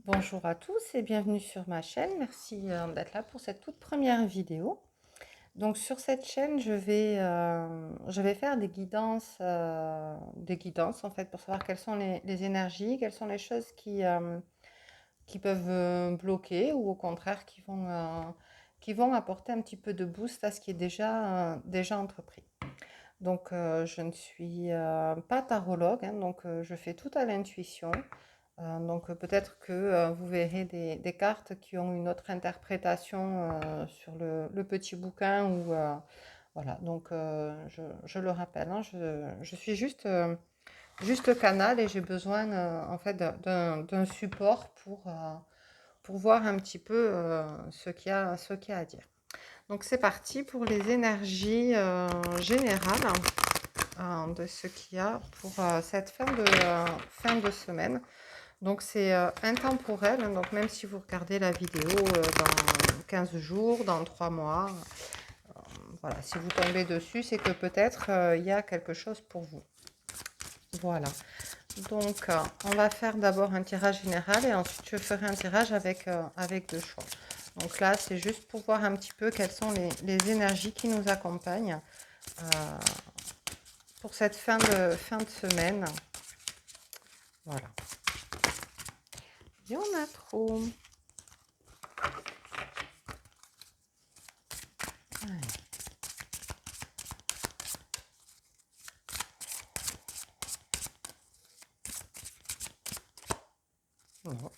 Bonjour à tous et bienvenue sur ma chaîne. Merci d'être là pour cette toute première vidéo. Donc sur cette chaîne, je vais faire des guidances en fait pour savoir quelles sont les énergies, quelles sont les choses qui peuvent bloquer ou au contraire qui vont apporter un petit peu de boost à ce qui est déjà entrepris. Donc je ne suis pas tarologue, hein, donc je fais tout à l'intuition. Donc peut-être que vous verrez des cartes qui ont une autre interprétation sur le petit bouquin ou voilà. Donc je le rappelle, hein, je suis juste canal et j'ai besoin en fait d'un support pour voir un petit peu ce qu'il y a à dire. Donc c'est parti pour les énergies générales de ce qu'il y a pour cette fin de semaine. Donc c'est intemporel, hein, donc même si vous regardez la vidéo dans 15 jours, dans 3 mois, voilà, si vous tombez dessus, c'est que peut-être il y a quelque chose pour vous. Voilà. Donc on va faire d'abord un tirage général et ensuite je ferai un tirage avec deux choix. Donc là, c'est juste pour voir un petit peu quelles sont les énergies qui nous accompagnent pour cette fin de semaine. Voilà. Il y en a trop. Allez. Bon.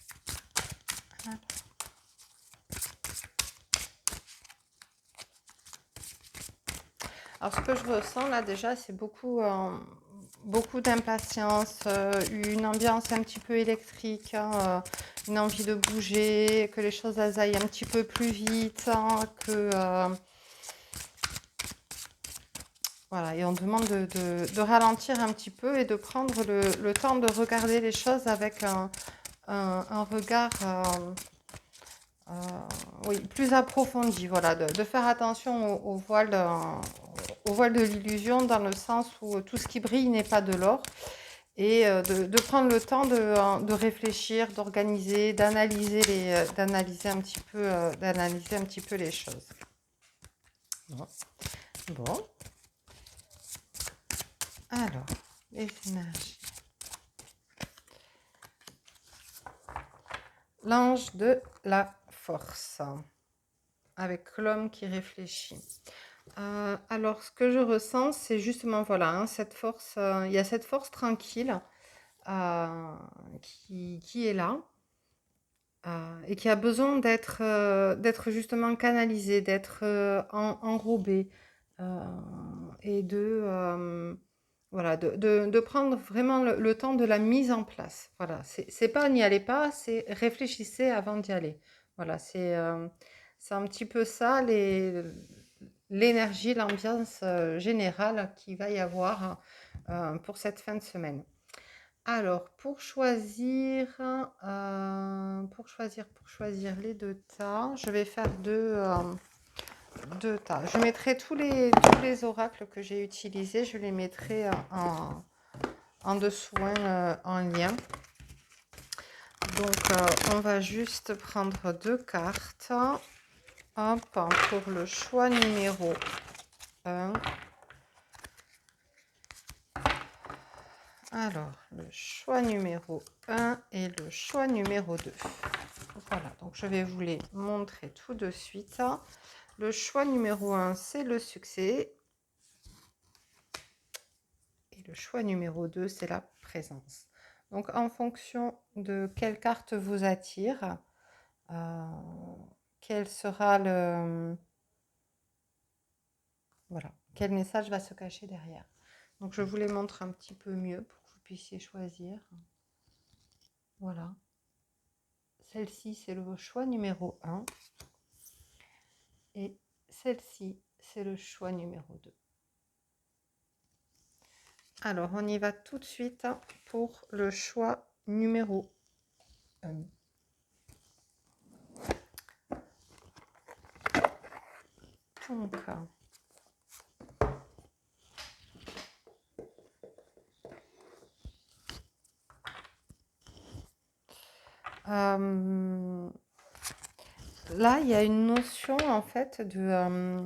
Alors, ce que je ressens là déjà, c'est beaucoup d'impatience, une ambiance un petit peu électrique, hein, une envie de bouger, que les choses elles aillent un petit peu plus vite, hein, voilà, et on demande de ralentir un petit peu et de prendre le temps de regarder les choses avec un regard euh, oui, plus approfondi, voilà, de faire attention au voile de l'illusion dans le sens où tout ce qui brille n'est pas de l'or et de prendre le temps de réfléchir, d'organiser, d'analyser un petit peu les choses. Bon, bon. Alors, les énergies. L'ange de la force, avec l'homme qui réfléchit. Alors, ce que je ressens, c'est justement, voilà, hein, cette force, il y a cette force tranquille euh, qui est là et qui a besoin d'être justement canalisée, d'être enrobée euh, et voilà, de prendre vraiment le temps de la mise en place. Voilà, c'est pas n'y allez pas, c'est réfléchissez avant d'y aller. Voilà, c'est un petit peu ça l'énergie, l'ambiance générale qu'il va y avoir pour cette fin de semaine. Alors, pour choisir les deux tas, je vais faire deux tas. Je mettrai tous les oracles que j'ai utilisés, je les mettrai en dessous, hein, en lien. Donc, on va juste prendre deux cartes. Hop, pour le choix numéro 1. Alors, le choix numéro 1 et le choix numéro 2. Voilà, donc je vais vous les montrer tout de suite. Le choix numéro 1, c'est le succès. Et le choix numéro 2, c'est la présence. Donc, en fonction de quelle carte vous attire, quel sera voilà, quel message va se cacher derrière. Donc, je vous les montre un petit peu mieux pour que vous puissiez choisir. Voilà. Celle-ci, c'est le choix numéro 1. Et celle-ci, c'est le choix numéro 2. Alors, on y va tout de suite pour le choix numéro 1. Donc, Euh, Là, il y a une notion en fait de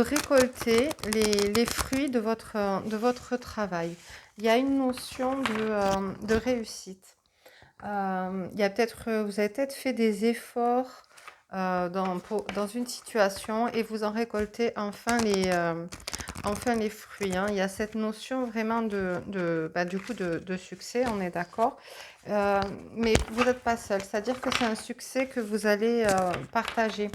récolter les fruits de votre travail. Il y a une notion de réussite. Il y a peut-être, vous avez peut-être fait des efforts dans une situation et vous en récoltez enfin les fruits, hein. Il y a cette notion vraiment bah, du coup de succès, on est d'accord. Euh, mais vous n'êtes pas seul, c'est-à-dire que c'est un succès que vous allez partager.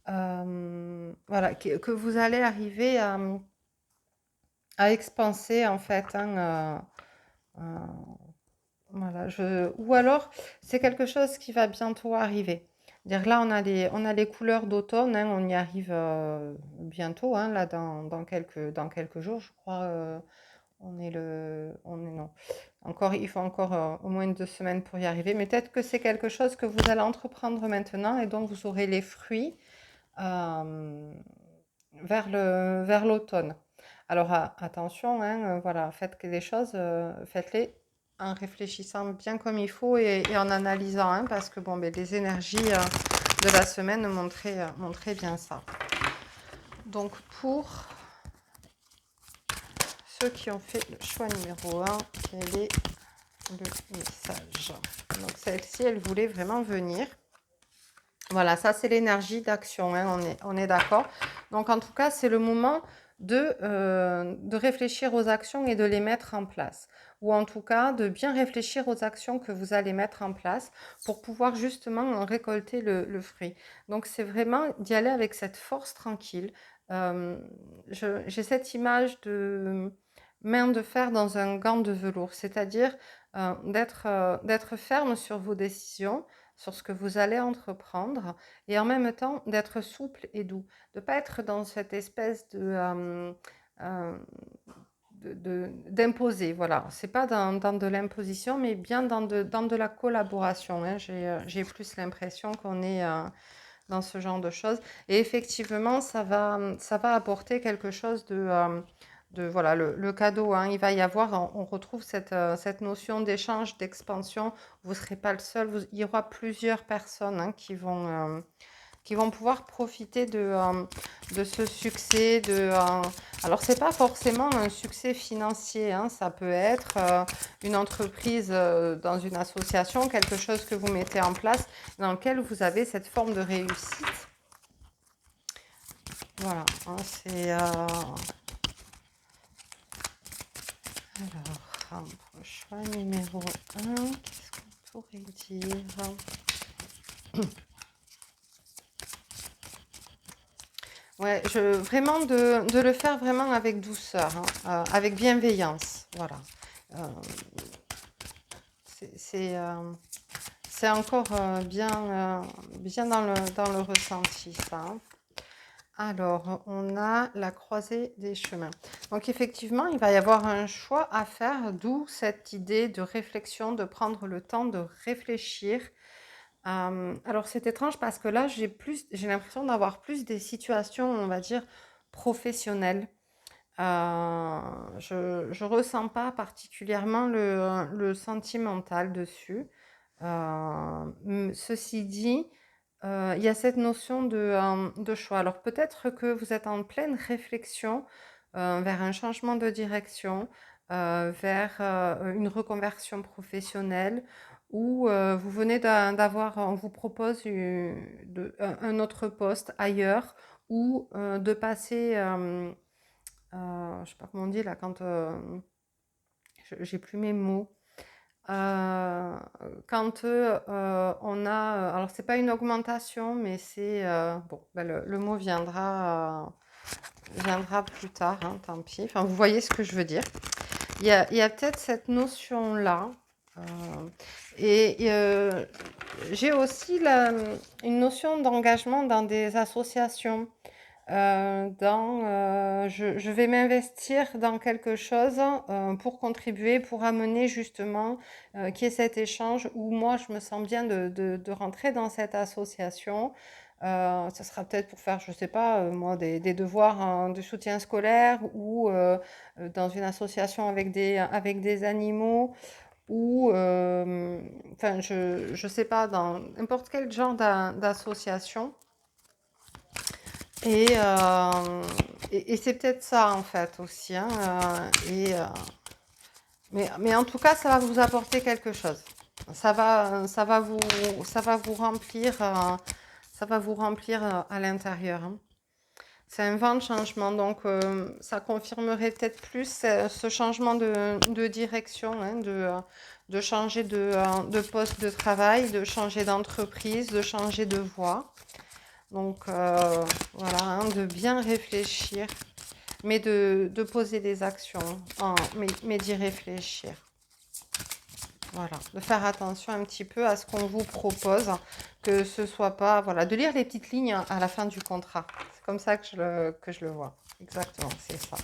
Voilà, que vous allez arriver à expanser en fait, hein, euh, voilà, ou alors c'est quelque chose qui va bientôt arriver. Dire là, on a les couleurs d'automne, hein, on y arrive bientôt, hein, là dans quelques jours, je crois. Non. Encore, il faut encore au moins 2 semaines pour y arriver. Mais peut-être que c'est quelque chose que vous allez entreprendre maintenant et donc vous aurez les fruits euh, vers l'automne. Alors attention, hein, voilà, faites que les choses, faites-les en réfléchissant bien comme il faut et en analysant, hein, parce que bon, ben, les énergies de la semaine montraient bien ça. Donc pour ceux qui ont fait le choix numéro 1, quel est le message? Donc celle-ci, elle voulait vraiment venir. Voilà, ça c'est l'énergie d'action, hein, on est d'accord. Donc en tout cas, c'est le moment de réfléchir aux actions et de les mettre en place. Ou en tout cas, de bien réfléchir aux actions que vous allez mettre en place pour pouvoir justement en récolter le fruit. Donc c'est vraiment d'y aller avec cette force tranquille. Euh, j'ai cette image de main de fer dans un gant de velours, c'est-à-dire d'être ferme sur vos décisions, sur ce que vous allez entreprendre et en même temps d'être souple et doux, de ne pas être dans cette espèce euh, d'imposer. Voilà, c'est pas dans de l'imposition, mais bien dans de la collaboration, hein. J'ai plus l'impression qu'on est dans ce genre de choses. Et effectivement, ça va apporter quelque chose voilà, le cadeau, hein. Il va y avoir, on retrouve cette notion d'échange, d'expansion. Vous ne serez pas le seul, il y aura plusieurs personnes, hein, qui vont pouvoir profiter de ce succès. Alors, c'est pas forcément un succès financier, hein, ça peut être une entreprise dans une association, quelque chose que vous mettez en place, dans lequel vous avez cette forme de réussite. Voilà, hein, c'est... Alors, choix numéro 1, qu'est-ce qu'on pourrait dire? Ouais, vraiment de le faire vraiment avec douceur, hein, avec bienveillance. Voilà. Euh, c'est encore bien dans le ressenti, ça, hein. Alors, on a la croisée des chemins. Donc, effectivement, il va y avoir un choix à faire, d'où cette idée de réflexion, de prendre le temps de réfléchir. Alors, c'est étrange parce que là, j'ai l'impression d'avoir plus des situations, on va dire, professionnelles. Je ressens pas particulièrement le sentimental dessus. Ceci dit, il y a cette notion de choix. Alors peut-être que vous êtes en pleine réflexion vers un changement de direction, vers une reconversion professionnelle, ou vous venez d'avoir, on vous propose un autre poste ailleurs, ou de passer je sais pas comment on dit là quand j'ai plus mes mots. Euh, Quand on a, alors c'est pas une augmentation, mais c'est bon, ben, le mot viendra plus tard, hein, tant pis. Enfin, vous voyez ce que je veux dire. Il y a peut-être cette notion-là. euh, et j'ai aussi une notion d'engagement dans des associations. Je vais m'investir dans quelque chose pour contribuer, pour amener justement qu'il y ait cet échange où moi je me sens bien de rentrer dans cette association. Ça sera peut-être pour faire, je sais pas, moi, des devoirs de soutien scolaire ou dans une association avec des animaux ou enfin, je sais pas, dans n'importe quel genre d'association. Et, et c'est peut-être ça en fait aussi, hein, mais en tout cas, ça va vous apporter quelque chose. Ça va vous remplir, à l'intérieur, hein. C'est un vent de changement, donc ça confirmerait peut-être plus ce changement de direction, hein, de changer de poste de travail, de changer d'entreprise, de changer de voie. Donc voilà, hein, de bien réfléchir, mais de poser des actions, mais d'y réfléchir. Voilà, de faire attention un petit peu à ce qu'on vous propose, que ce soit pas, voilà, de lire les petites lignes à la fin du contrat. C'est comme ça que je le vois. Exactement, c'est ça.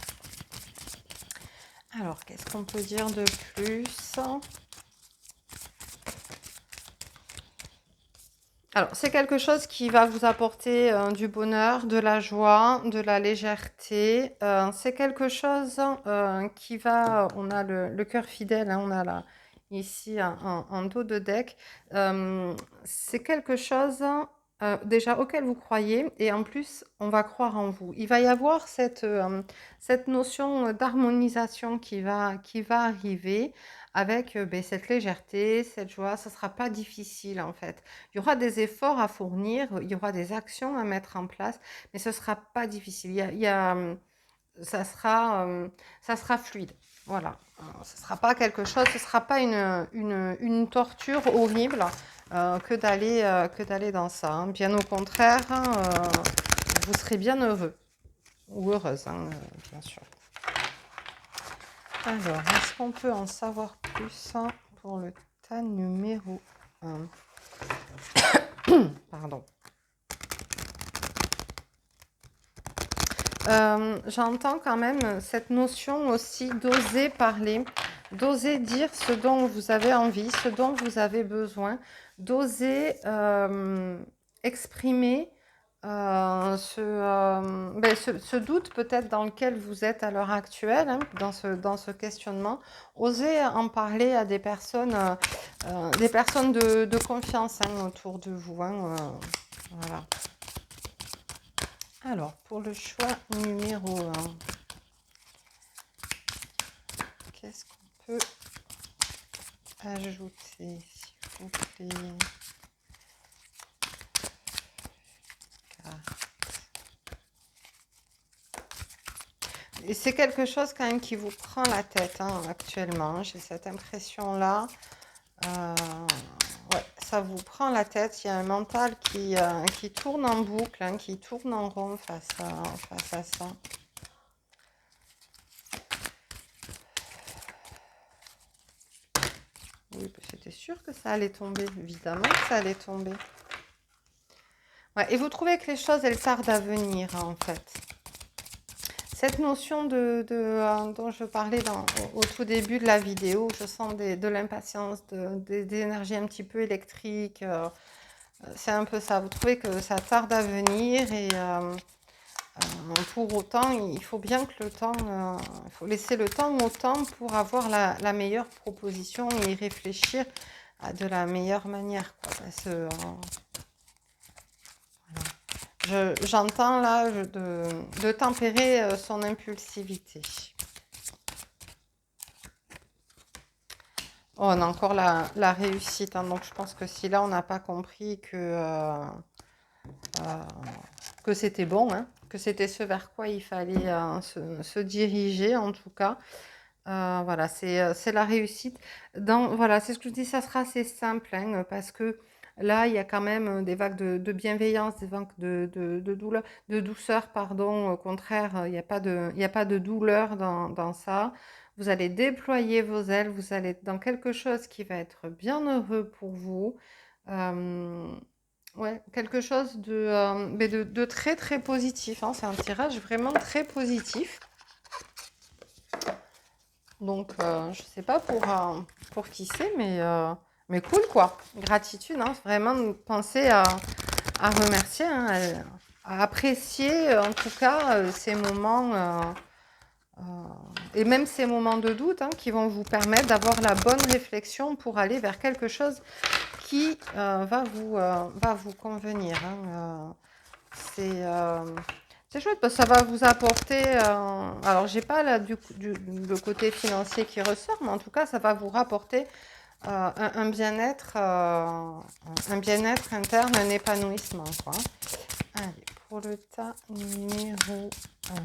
Alors, qu'est-ce qu'on peut dire de plus? Alors, c'est quelque chose qui va vous apporter du bonheur, de la joie, de la légèreté. C'est quelque chose qui va... On a le cœur fidèle, hein, on a là, ici un dos de deck. C'est quelque chose déjà auquel vous croyez et en plus, on va croire en vous. Il va y avoir cette notion d'harmonisation qui va arriver avec ben, cette légèreté, cette joie. Ça ne sera pas difficile en fait. Il y aura des efforts à fournir, il y aura des actions à mettre en place, mais ce ne sera pas difficile. Ça sera fluide. Voilà. Ce ne sera pas quelque chose, ce ne sera pas une torture horrible que d'aller dans ça, hein. Bien au contraire, hein, vous serez bien heureux ou heureuse, hein, bien sûr. Alors, est-ce qu'on peut en savoir plus hein, pour le tas numéro 1? Pardon. J'entends quand même cette notion aussi d'oser parler, d'oser dire ce dont vous avez envie, ce dont vous avez besoin, d'oser exprimer ce doute peut-être dans lequel vous êtes à l'heure actuelle, hein, dans ce questionnement. Oser en parler à des personnes de confiance hein, autour de vous. Hein, voilà. Alors, pour le choix numéro 1, qu'est-ce qu'on peut ajouter, s'il vous plaît? Et c'est quelque chose quand même qui vous prend la tête hein, actuellement. J'ai cette impression-là. Ouais, ça vous prend la tête. Il y a un mental qui tourne en boucle, hein, qui tourne en rond face à ça. Oui, j'étais sûre que ça allait tomber. Évidemment que ça allait tomber. Ouais, et vous trouvez que les choses, elles tardent à venir, hein, en fait. Cette notion dont je parlais au tout début de la vidéo, je sens de l'impatience, des énergies un petit peu électriques. C'est un peu ça. Vous trouvez que ça tarde à venir et pour autant, il faut bien que le temps, il faut laisser le temps au temps pour avoir la meilleure proposition et y réfléchir de la meilleure manière, quoi. Parce que, j'entends là de tempérer son impulsivité. Oh, on a encore la réussite, hein, donc je pense que si là on n'a pas compris que c'était bon, hein, que c'était ce vers quoi il fallait se diriger en tout cas. Voilà, c'est la réussite. Voilà, c'est ce que je dis, ça sera assez simple, hein, parce que là, il y a quand même des vagues de bienveillance, des vagues douleur, de douceur, pardon. Au contraire, il n'y a pas de douleur dans ça. Vous allez déployer vos ailes, vous allez être dans quelque chose qui va être bien heureux pour vous. Ouais, quelque chose de très très positif, hein. C'est un tirage vraiment très positif. Donc, je sais pas pour qui c'est, mais cool quoi. Gratitude, hein. Vraiment penser à remercier, hein, à apprécier en tout cas ces moments et même ces moments de doute hein, qui vont vous permettre d'avoir la bonne réflexion pour aller vers quelque chose qui va vous convenir. Hein. C'est chouette parce que ça va vous apporter. Alors, j'ai pas là le côté financier qui ressort, mais en tout cas, ça va vous rapporter un bien-être interne, un épanouissement. Quoi. Allez, pour le tas numéro 1.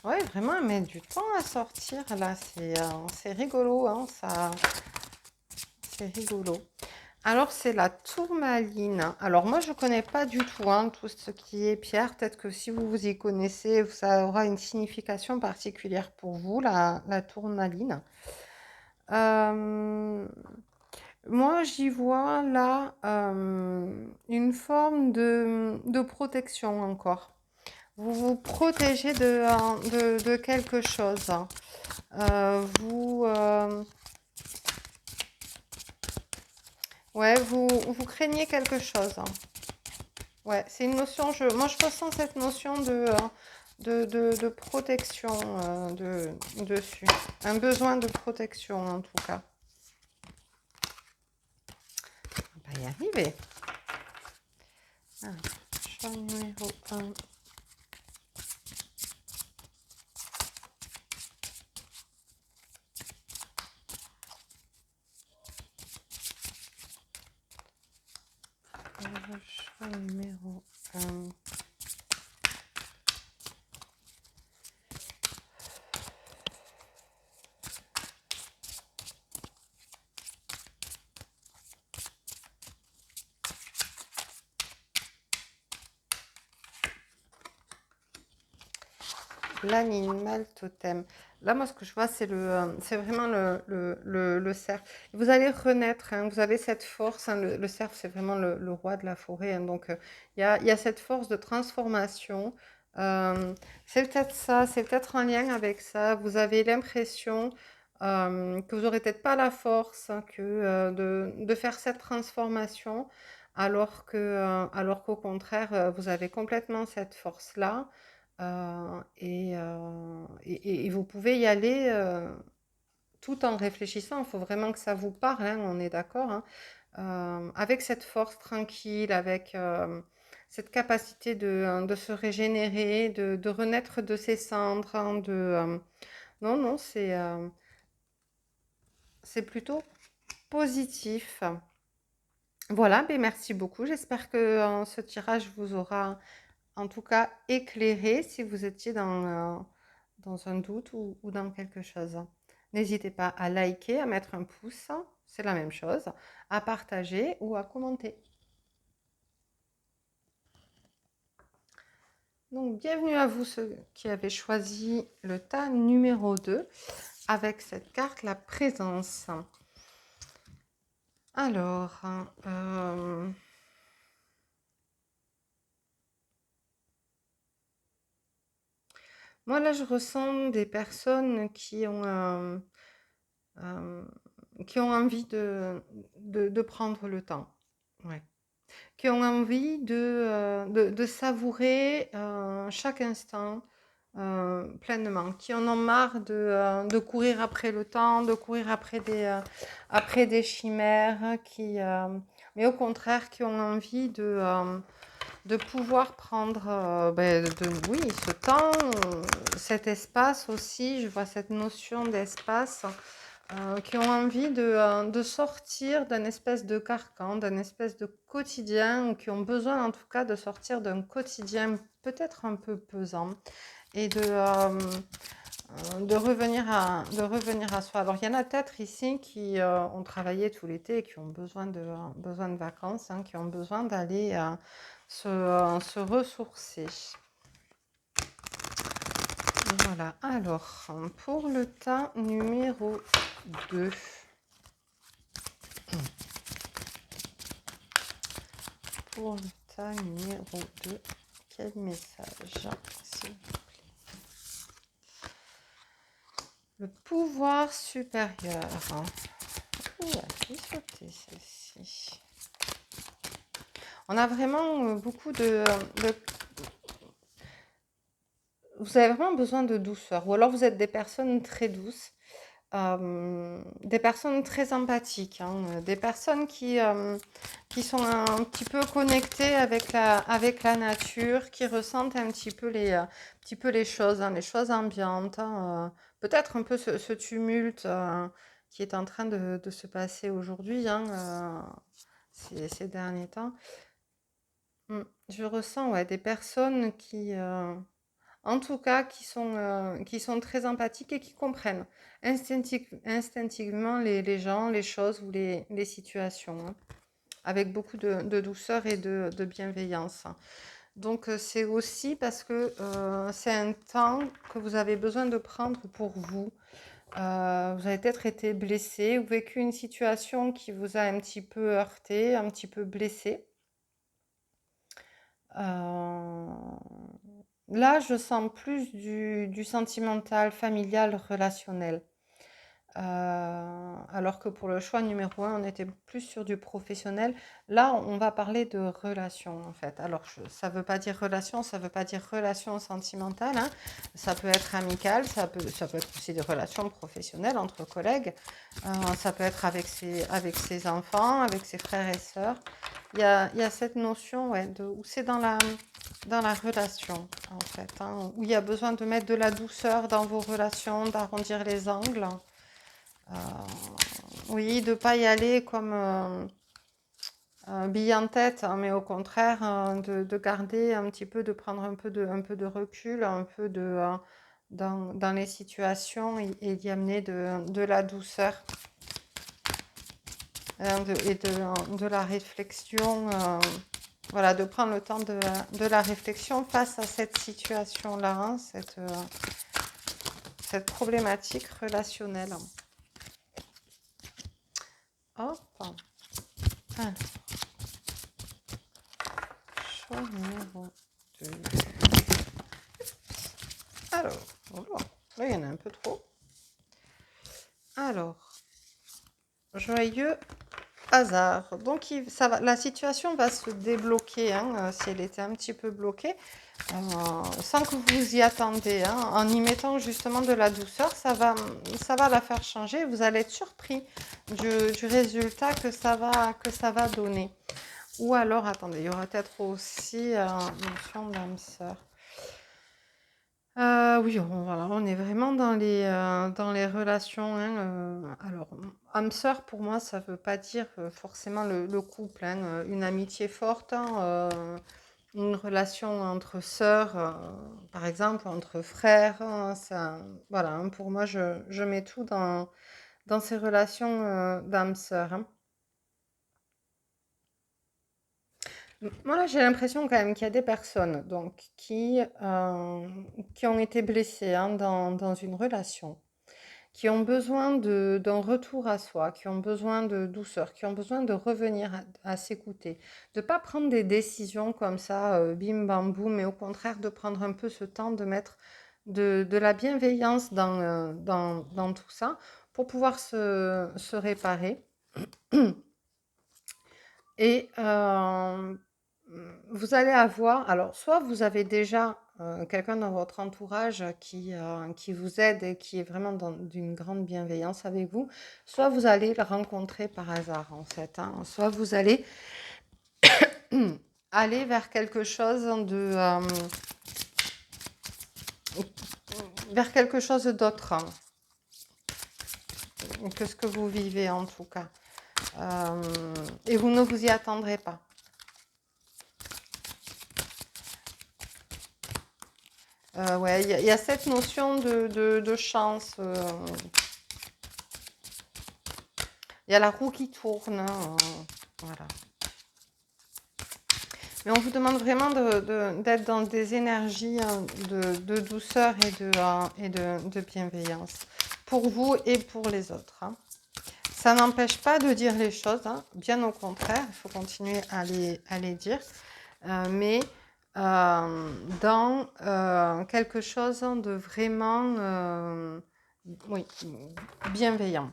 Ouais, vraiment, elle met du temps à sortir là. C'est rigolo, hein, ça. C'est rigolo. Alors, c'est la tourmaline. Alors, moi, je ne connais pas du tout hein, tout ce qui est pierre. Peut-être que si vous vous y connaissez, ça aura une signification particulière pour vous, la tourmaline. Euh, Moi, j'y vois là une forme de protection encore. Vous vous protégez de quelque chose. Vous, ouais, vous craignez quelque chose. Ouais, c'est une notion, moi je ressens cette notion de protection dessus. Un besoin de protection en tout cas. On va y arriver. Choix numéro 1. Choix numéro 1. L'animal totem. Là, moi, ce que je vois, c'est vraiment le cerf. Vous allez renaître, hein, vous avez cette force. Hein, le cerf, c'est vraiment le roi de la forêt. Hein, donc, il y a cette force de transformation. C'est peut-être ça, c'est peut-être en lien avec ça. Vous avez l'impression que vous n'aurez peut-être pas la force hein, de faire cette transformation, alors qu'au contraire, vous avez complètement cette force-là. Et vous pouvez y aller tout en réfléchissant. Il faut vraiment que ça vous parle, hein, on est d'accord. Hein. Avec cette force tranquille, avec cette capacité de se régénérer, de renaître de ses cendres. Hein, non, non, c'est plutôt positif. Voilà, ben merci beaucoup. J'espère que ce tirage vous aura en tout cas éclairé si vous étiez dans un doute ou dans quelque chose. N'hésitez pas à liker, à mettre un pouce, c'est la même chose, à partager ou à commenter. Donc, bienvenue à vous ceux qui avez choisi le tas numéro 2 avec cette carte, la présence. Alors, moi là, je ressens des personnes euh, qui ont envie de prendre le temps. Ouais. Qui ont envie de savourer chaque instant pleinement, qui en ont marre de courir après le temps, de courir après des chimères, mais au contraire qui ont envie de pouvoir prendre oui, ce temps, cet espace aussi, je vois cette notion d'espace qui ont envie de sortir d'un espèce de carcan, d'un espèce de quotidien, ou qui ont besoin en tout cas de sortir d'un quotidien peut-être un peu pesant et de revenir à soi. Alors il y en a peut-être ici qui ont travaillé tout l'été et qui ont besoin de vacances, hein, qui ont besoin d'aller se ressourcer. Voilà, alors pour le tas numéro 2. Pour le tas numéro 2, quel message, s'il vous plaît? Le pouvoir supérieur. Ouh, elle fait sauter celle-ci. On a vraiment beaucoup Vous avez vraiment besoin de douceur. Ou alors vous êtes des personnes très douces. Des personnes très empathiques, hein, des personnes qui sont un petit peu connectées avec la nature, qui ressentent un petit peu les choses ambiantes, hein, peut-être un peu ce tumulte qui est en train de se passer aujourd'hui, hein, ces derniers temps. Je ressens ouais, des personnes en tout cas, qui sont très empathiques et qui comprennent instinctivement les gens, les choses ou les situations, hein, avec beaucoup de douceur et de bienveillance. Donc, c'est aussi parce que c'est un temps que vous avez besoin de prendre pour vous. Vous avez peut-être été blessé ou vécu une situation qui vous a un petit peu heurté, un petit peu blessé. Euh, Là, je sens plus du sentimental, familial, relationnel. Alors que pour le choix numéro un, on était plus sur du professionnel. Là, on va parler de relation, en fait. Alors, ça ne veut pas dire relation, ça ne veut pas dire relation sentimentale, hein. Ça peut être amical, ça peut être aussi des relations professionnelles entre collègues. Ça peut être avec ses enfants, avec ses frères et sœurs. Il y a cette notion, ouais, où c'est dans la relation, en fait, hein, où il y a besoin de mettre de la douceur dans vos relations, d'arrondir les angles. Euh, oui, de ne pas y aller comme bille en tête, hein, mais au contraire, de garder un petit peu, de prendre un peu de recul, un peu dans les situations et d'y amener de la douceur et de la réflexion. Voilà, de prendre le temps de la réflexion face à cette situation-là, hein, cette problématique relationnelle. Hop. Alors, choix numéro 2. Alors, oh là, il y en a un peu trop. Alors, joyeux hasard. Donc, la situation va se débloquer, hein, si elle était un petit peu bloquée, sans que vous y attendez, hein. En y mettant justement de la douceur, ça va la faire changer. Vous allez être surpris du résultat que ça va donner. Ou alors, attendez, il y aura peut-être aussi notion d'âme sœur. Oui, voilà, on est vraiment dans les relations, hein, alors, âme sœur, pour moi, ça veut pas dire forcément le couple, hein, une amitié forte, hein, une relation entre sœurs, par exemple, entre frères, hein, voilà, hein, pour moi, je mets tout dans ces relations d'âme sœur, hein. Moi, là, j'ai l'impression quand même qu'il y a des personnes donc, qui ont été blessées, hein, dans une relation, qui ont besoin d'un retour à soi, qui ont besoin de douceur, qui ont besoin de revenir à s'écouter, de ne pas prendre des décisions comme ça, bim bam boum, mais au contraire de prendre un peu ce temps, de mettre de la bienveillance dans tout ça pour pouvoir se réparer. Et vous allez avoir, alors soit vous avez déjà quelqu'un dans votre entourage qui vous aide et qui est vraiment d'une grande bienveillance avec vous, soit vous allez le rencontrer par hasard en fait, hein. Soit vous allez aller vers quelque chose vers quelque chose d'autre, hein, que ce que vous vivez en tout cas. Et vous ne vous y attendrez pas. Ouais, il y a cette notion de chance. Il y a la roue qui tourne, hein, voilà. Mais on vous demande vraiment d'être dans des énergies, hein, de douceur et de bienveillance pour vous et pour les autres, hein. Ça n'empêche pas de dire les choses, hein, bien au contraire, il faut continuer à les dire, mais dans quelque chose de vraiment oui, bienveillant.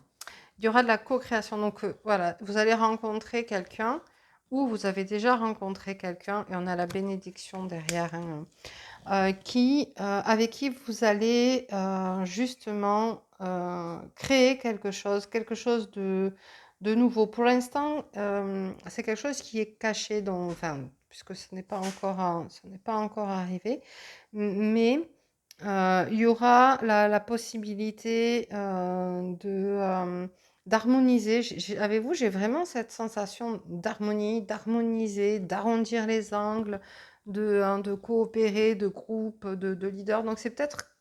Il y aura de la co-création. Donc voilà, vous allez rencontrer quelqu'un ou vous avez déjà rencontré quelqu'un et on a la bénédiction derrière, hein, avec qui vous allez justement créer quelque chose de nouveau. Pour l'instant, c'est quelque chose qui est caché, donc, enfin, puisque ce n'est pas encore arrivé, mais il y aura la possibilité d'harmoniser. Avec vous, j'ai vraiment cette sensation d'harmonie, d'harmoniser, d'arrondir les angles, de coopérer, de groupe, de leader. Donc c'est peut-être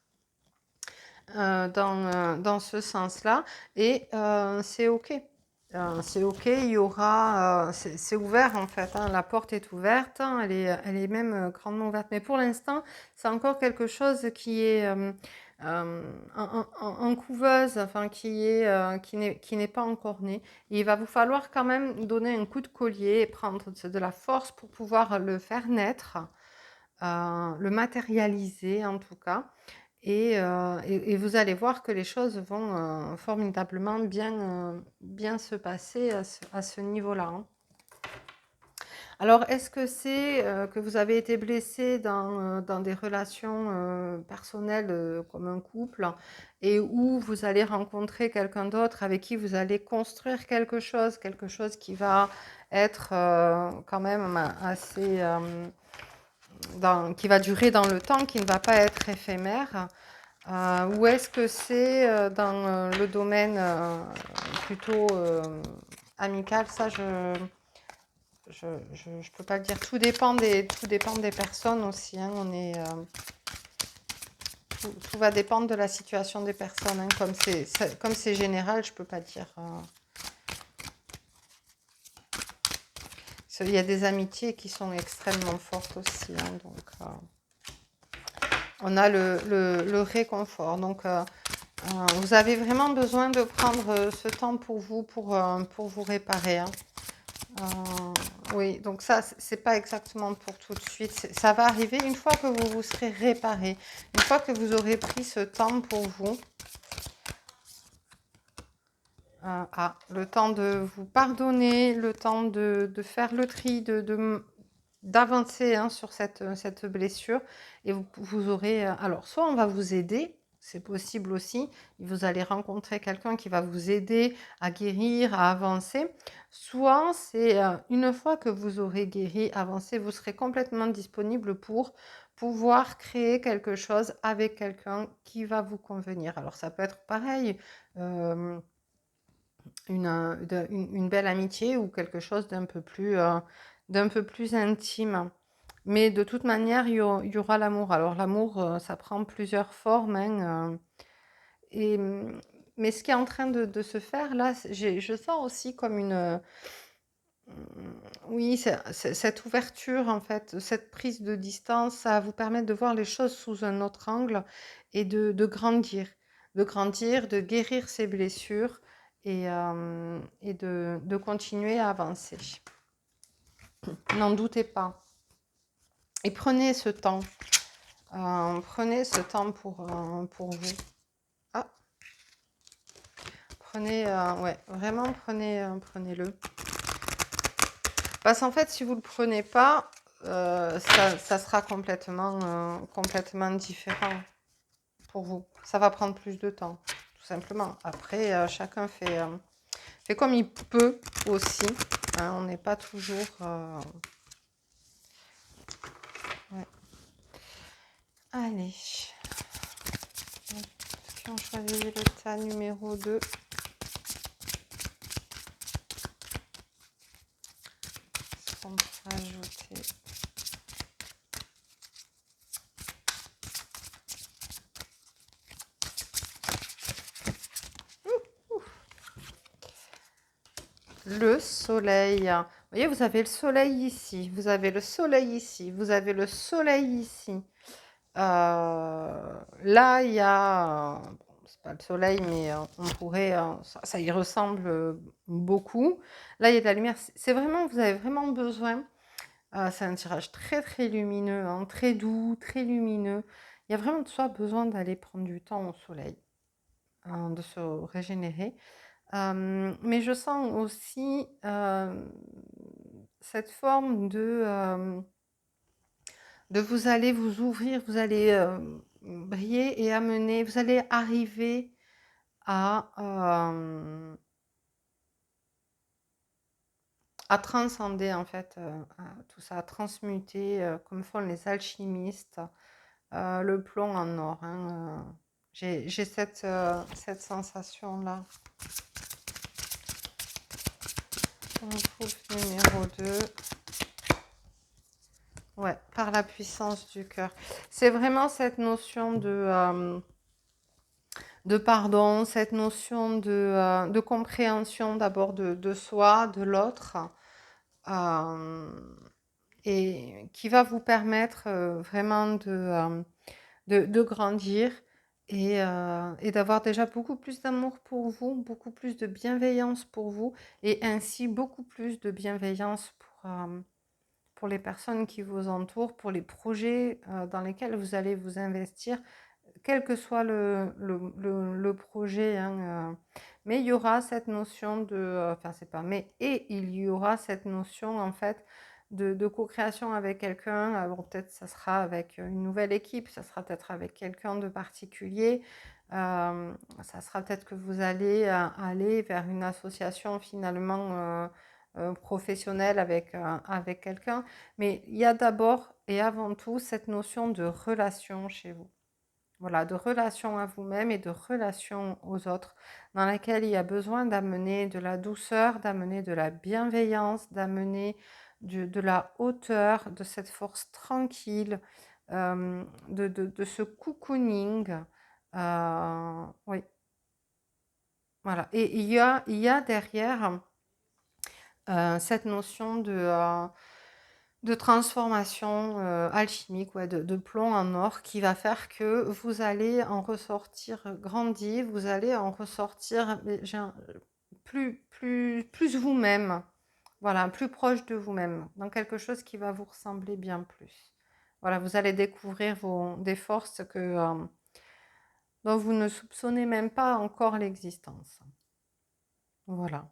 dans ce sens-là. Et c'est OK. C'est OK, il y aura, c'est ouvert en fait, hein, la porte est ouverte, hein, elle est même grandement ouverte. Mais pour l'instant, c'est encore quelque chose qui est en couveuse, enfin qui n'est pas encore né. Et il va vous falloir quand même donner un coup de collier et prendre de la force pour pouvoir le faire naître, le matérialiser en tout cas. Et vous allez voir que les choses vont formidablement bien se passer à ce niveau-là, hein. Alors, est-ce que c'est que vous avez été blessé dans des relations personnelles comme un couple et où vous allez rencontrer quelqu'un d'autre avec qui vous allez construire quelque chose qui va être quand même assez, qui va durer dans le temps, qui ne va pas être éphémère? Ou est-ce que c'est dans le domaine plutôt amical? Ça, je peux pas le dire. Tout dépend des personnes aussi, hein. Tout va dépendre de la situation des personnes, hein. Comme c'est général, je peux pas dire. Il y a des amitiés qui sont extrêmement fortes aussi, hein, donc on a le réconfort. Donc vous avez vraiment besoin de prendre ce temps pour vous réparer, hein. Oui, donc ça, c'est pas exactement pour tout de suite. Ça va arriver une fois que vous vous serez réparé, une fois que vous aurez pris ce temps pour vous. Le temps de vous pardonner, le temps de faire le tri, d'avancer, hein, sur cette blessure. Et vous aurez... alors, soit on va vous aider, c'est possible aussi. Vous allez rencontrer quelqu'un qui va vous aider à guérir, à avancer. Soit c'est une fois que vous aurez guéri, avancé, vous serez complètement disponible pour pouvoir créer quelque chose avec quelqu'un qui va vous convenir. Alors, ça peut être pareil. Une belle amitié ou quelque chose d'un peu plus intime. Mais de toute manière, il y aura l'amour. Alors l'amour, ça prend plusieurs formes, hein, et, mais ce qui est en train de se faire là, je sens aussi comme oui, cette ouverture en fait, cette prise de distance, ça va vous permettre de voir les choses sous un autre angle et de grandir, de guérir ses blessures et de continuer à avancer. N'en doutez pas. Et prenez ce temps pour vous. Ah, ouais, vraiment prenez-le. Parce qu'en fait, si vous ne le prenez pas, ça sera complètement différent pour vous. Ça va prendre plus de temps, tout simplement. Après, chacun fait comme il peut aussi, hein, on n'est pas toujours... ouais. Allez. Si on choisit le tas numéro 2. On peut ajouter... Le soleil. Vous voyez, vous avez le soleil ici, vous avez le soleil ici, vous avez le soleil ici. Là, il y a, bon, c'est pas le soleil, mais on pourrait, ça y ressemble beaucoup. Là, il y a de la lumière. C'est vraiment, vous avez vraiment besoin. C'est un tirage très très lumineux, hein, très doux, très lumineux. Il y a vraiment de soi besoin d'aller prendre du temps au soleil. de se régénérer. Mais je sens aussi cette forme de vous allez vous ouvrir, vous allez briller et amener, vous allez arriver à, à transcender en fait tout ça, à transmuter comme font les alchimistes le plomb en or. Hein, j'ai cette sensation-là. Fouf numéro 2. Ouais, par la puissance du cœur. C'est vraiment cette notion de pardon, cette notion de compréhension d'abord de soi, de l'autre, euh, et qui va vous permettre vraiment de grandir et d'avoir déjà beaucoup plus d'amour pour vous, beaucoup plus de bienveillance pour vous, et ainsi beaucoup plus de bienveillance pour les personnes qui vous entourent, pour les projets dans lesquels vous allez vous investir, quel que soit le projet. Hein, mais il y aura cette notion de... Enfin, c'est pas mais, et il y aura cette notion, en fait, de co-création avec quelqu'un. Alors, peut-être ça sera avec une nouvelle équipe, ça sera peut-être avec quelqu'un de particulier. Ça sera peut-être que vous allez aller vers une association finalement professionnelle avec quelqu'un. Mais il y a d'abord et avant tout cette notion de relation chez vous. Voilà, de relation à vous-même et de relation aux autres, dans laquelle il y a besoin d'amener de la douceur, d'amener de la bienveillance, d'amener de la hauteur, de cette force tranquille, de ce cocooning. Oui, voilà. Et il y a derrière cette notion de transformation alchimique, ouais, de plomb en or, qui va faire que vous allez en ressortir grandi, vous allez en ressortir plus vous-même, voilà, plus proche de vous-même, dans quelque chose qui va vous ressembler bien plus. Voilà, vous allez découvrir des forces dont vous ne soupçonnez même pas encore l'existence. Voilà.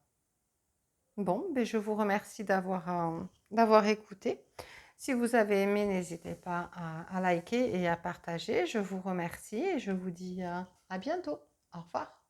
Bon, ben je vous remercie d'avoir écouté. Si vous avez aimé, n'hésitez pas à liker et à partager. Je vous remercie et je vous dis à bientôt. Au revoir.